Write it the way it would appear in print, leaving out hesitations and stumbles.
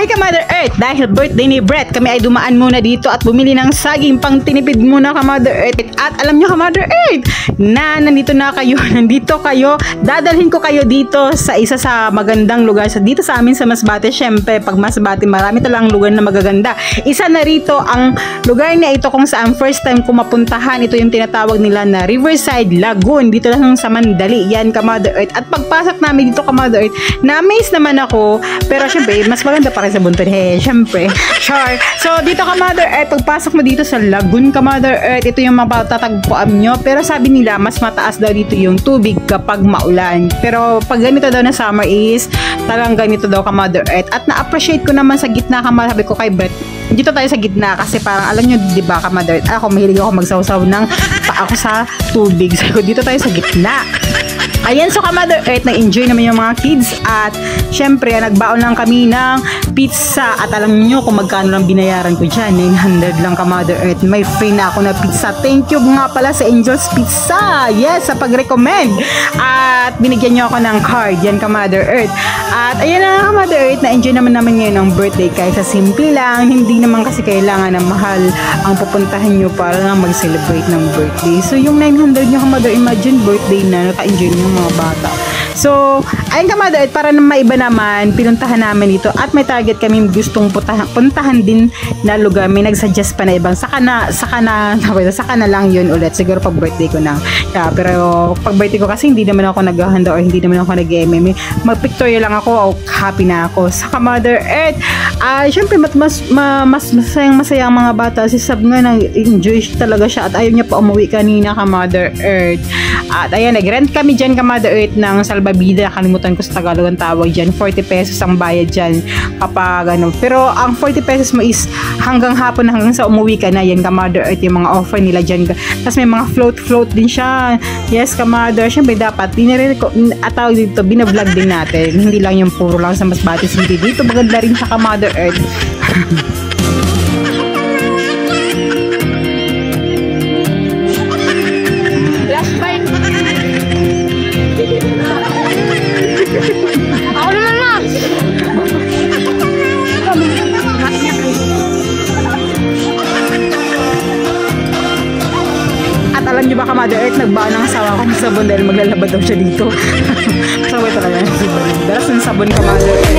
Hi ka Mother Earth! Dahil birthday ni Brett, kami ay dumaan muna dito at bumili ng saging pang tinipid muna ka Mother Earth. At alam nyo ka Mother Earth, na nandito na kayo, nandito kayo. Dadalhin ko kayo dito sa isa sa magandang lugar. Dito sa amin sa Masbate, syempre pag Masbate marami talang lugar na magaganda. Isa na rito ang lugar na ito kung saan first time ko mapuntahan. Ito yung tinatawag nila na Riverside Lagoon. Dito lang sa Mandali. Yan ka Mother Earth. At pagpasok namin dito ka Mother Earth, na-amaze naman ako. Pero syempre, mas maganda pa rin sa Bunton. Syempre. Sure. So, dito ka Mother Earth, pagpasok mo dito sa Lagoon ka Mother Earth, ito yung mapatatagpuan nyo. Pero sabi nila, mas mataas daw dito yung tubig kapag maulan. Pero pag ganito daw na summer is, talagang ganito daw ka Mother Earth. At na-appreciate ko naman sa gitna ka, sabi ko kay Brett, dito tayo sa gitna kasi parang alam nyo, di ba ka Mother Earth, ako mahilig ako magsawsaw ng paa ko sa tubig. So, dito tayo sa gitna. Ayan, so ka Mother Earth, nag-enjoy naman yung mga kids at syempre, nagbaon lang kami ng pizza at alam nyo kung magkano lang binayaran ko dyan, 900 lang ka Mother Earth. May free na ako na pizza. Thank you nga pala sa Angel's Pizza, yes, sa pag-recommend at binigyan nyo ako ng card, yan ka Mother Earth. At ayan na ka Mother Earth, na-enjoy naman ngayon ang birthday kahit sa simple lang, hindi naman kasi kailangan na mahal ang pupuntahan nyo para lang mag-celebrate ng birthday. So yung 900 nyo ka Mother, imagine birthday na, naka-enjoy nyo mga bata. So, ayun ka Mother Earth, para na maiba naman, pinuntahan namin dito at may target kami gustong puntahan din na lugar. May nagsuggest pa na ibang, saka na lang yun ulit. Siguro pag birthday ko na. Yeah, pero pag birthday ko kasi hindi naman ako naghahanda or hindi naman ako nag-MMA. Mag-pictorial lang ako, happy na ako. Saka Mother Earth, syempre mas masayang ang mga bata. Si Sab nga nag-enjoy talaga siya at ayaw niya pa umuwi kanina ka Mother Earth. At ayan, nag-rent kami dyan ka Mother Earth ng salbabida. Kalimutan ko sa Tagalog ang tawag dyan. 40 pesos ang bayad dyan kapag ano. Pero ang 40 pesos mo is hanggang hapon, hanggang sa umuwi ka na. Yan ka Mother Earth, yung mga offer nila dyan. Tapos may mga float din siya. Yes ka Mother. Siyempre dapat, atawag dito, binablog din natin. Hindi lang yung puro lang sa Masbate City. Dito maganda rin siya ka Mother Earth. Ako naman na. At alam niyo ba ka Mother Earth, nagbaon ng asawa ko ng sabon dahil maglalaba daw siya dito. Sabay talaga yung sabon. Daras ng sabon ka Mother Earth.